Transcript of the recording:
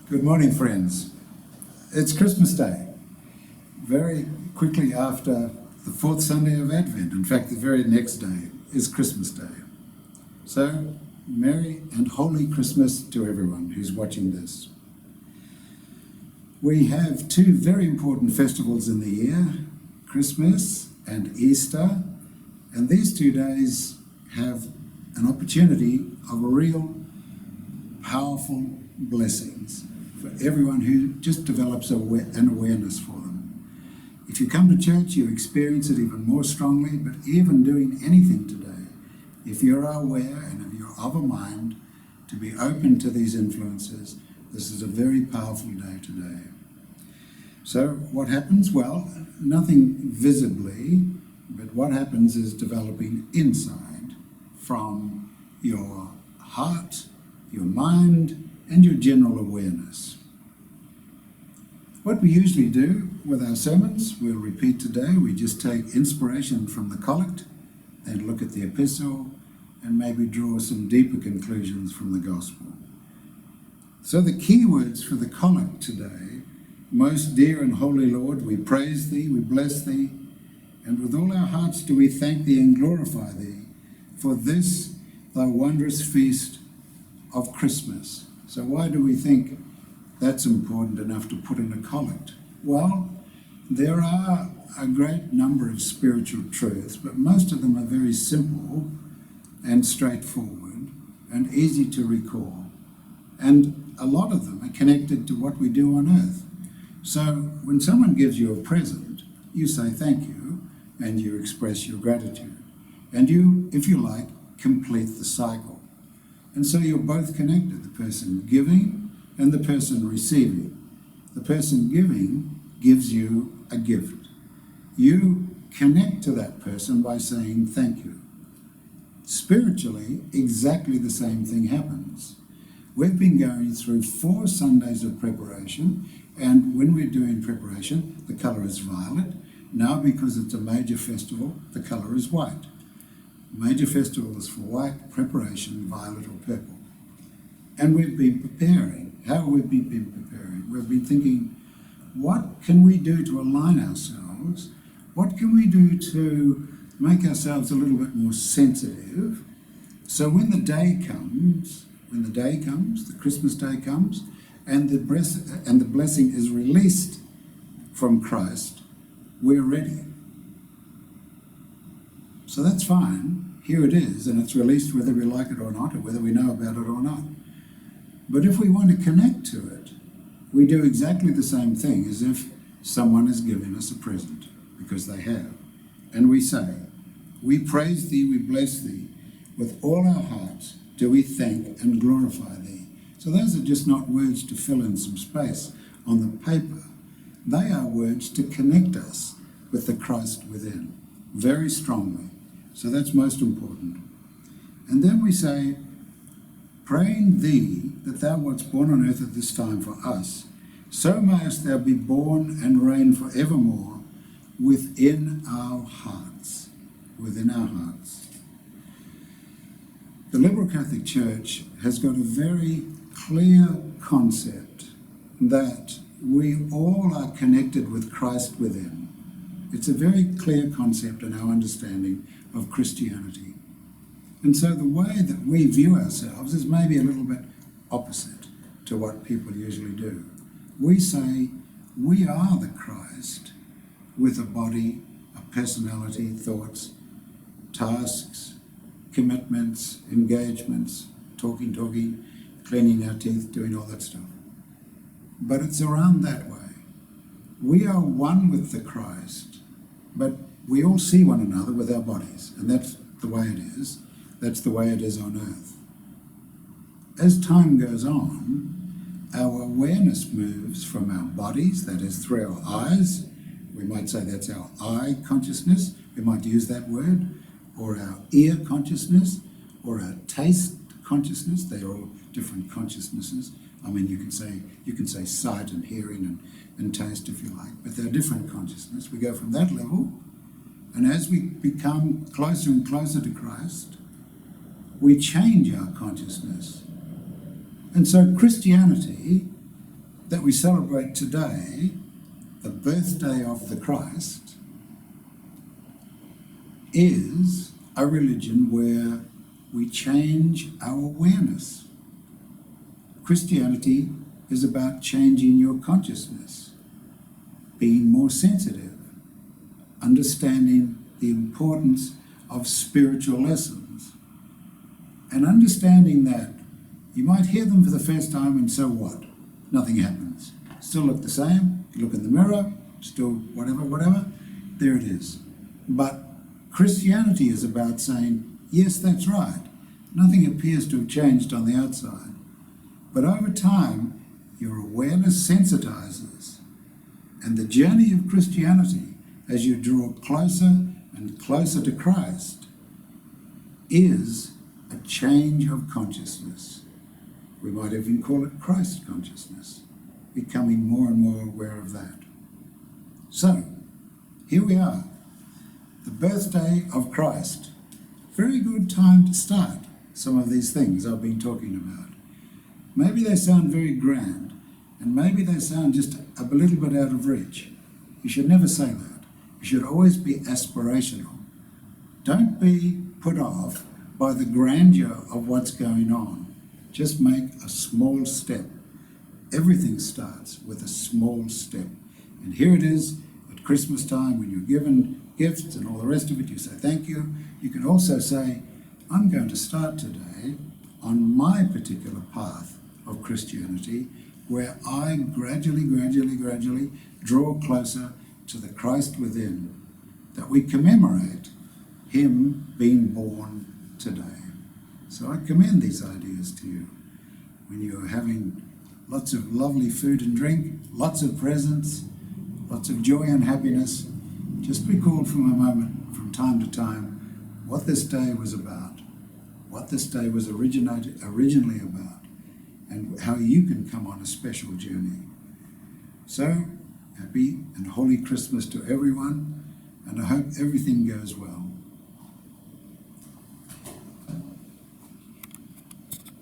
Good morning, friends. It's Christmas Day, very quickly after the fourth Sunday of Advent. In fact, the very next day is Christmas Day. So, Merry and Holy Christmas to everyone who's watching this. We have two very important festivals in the year, Christmas and Easter, and these 2 days have an opportunity of real powerful blessings for everyone who just develops an awareness for them. If you come to church, you experience it even more strongly, but even doing anything today, if you're aware and if you're of a mind to be open to these influences, this is a very powerful day today. So what happens? Well, nothing visibly, but what happens is developing inside from your heart, your mind, and your general awareness. What we usually do with our sermons, we'll repeat today. We just take inspiration from the collect and look at the epistle and maybe draw some deeper conclusions from the gospel. So the key words for the collect today: most dear and holy Lord, we praise thee, we bless thee, and with all our hearts do we thank thee and glorify thee for this thy wondrous feast of Christmas. So why do we think that's important enough to put in a collect? Well, there are a great number of spiritual truths, but most of them are very simple and straightforward and easy to recall. And a lot of them are connected to what we do on earth. So when someone gives you a present, you say thank you and you express your gratitude. And you, if you like, complete the cycle. And so you're both connected, the person giving and the person receiving. The person giving gives you a gift. You connect to that person by saying thank you. Spiritually, exactly the same thing happens. We've been going through 4 Sundays of preparation, and when we're doing preparation, the colour is violet. Now, because it's a major festival, the colour is white. Major festival is for white, preparation, violet or purple. And we've been preparing. How have we been preparing? We've been thinking, what can we do to align ourselves? What can we do to make ourselves a little bit more sensitive? So when the day comes, the Christmas day comes, and the blessing is released from Christ, we're ready. So that's fine. Here it is, and it's released whether we like it or not, or whether we know about it or not. But if we want to connect to it, we do exactly the same thing as if someone is giving us a present, because they have. And we say, we praise thee, we bless thee, with all our hearts do we thank and glorify thee. So those are just not words to fill in some space on the paper. They are words to connect us with the Christ within, very strongly. So that's most important. And then we say, praying thee that thou wast born on earth at this time for us, so mayest thou be born and reign for evermore within our hearts. Within our hearts. The Liberal Catholic Church has got a very clear concept that we all are connected with Christ within. It's a very clear concept in our understanding of Christianity. And so the way that we view ourselves is maybe a little bit opposite to what people usually do. We say we are the Christ with a body, a personality, thoughts, tasks, commitments, engagements, talking, cleaning our teeth, doing all that stuff. But it's around that way. We are one with the Christ, but we all see one another with our bodies, and that's the way it is. That's the way it is on earth. As time goes on, our awareness moves from our bodies, that is through our eyes. We might say that's our eye consciousness. We might use that word. Or our ear consciousness, or our taste consciousness. They're all different consciousnesses. I mean, you can say sight and hearing and taste if you like, but they're different consciousness. We go from that level, and as we become closer and closer to Christ, we change our consciousness. And so Christianity that we celebrate today, the birthday of the Christ, is a religion where we change our awareness. Christianity is about changing your consciousness, being more sensitive, understanding the importance of spiritual lessons, and understanding that you might hear them for the first time and so what? Nothing happens. Still look the same, you look in the mirror, still whatever, there it is. But Christianity is about saying, yes, that's right. Nothing appears to have changed on the outside. But over time, your awareness sensitizes. And the journey of Christianity, as you draw closer and closer to Christ, is a change of consciousness. We might even call it Christ consciousness, becoming more and more aware of that. So, here we are, the birthday of Christ. Very good time to start some of these things I've been talking about. Maybe they sound very grand, and maybe they sound just a little bit out of reach. You should never say that. You should always be aspirational. Don't be put off by the grandeur of what's going on. Just make a small step. Everything starts with a small step. And here it is at Christmas time when you're given gifts and all the rest of it, you say thank you. You can also say, I'm going to start today on my particular path of Christianity, where I gradually draw closer to the Christ within, that we commemorate him being born today. So I commend these ideas to you. When you're having lots of lovely food and drink, lots of presents, lots of joy and happiness, just recall from a moment, from time to time, what this day was about, what this day was originally about, and how you can come on a special journey. So, happy and holy Christmas to everyone, and I hope everything goes well.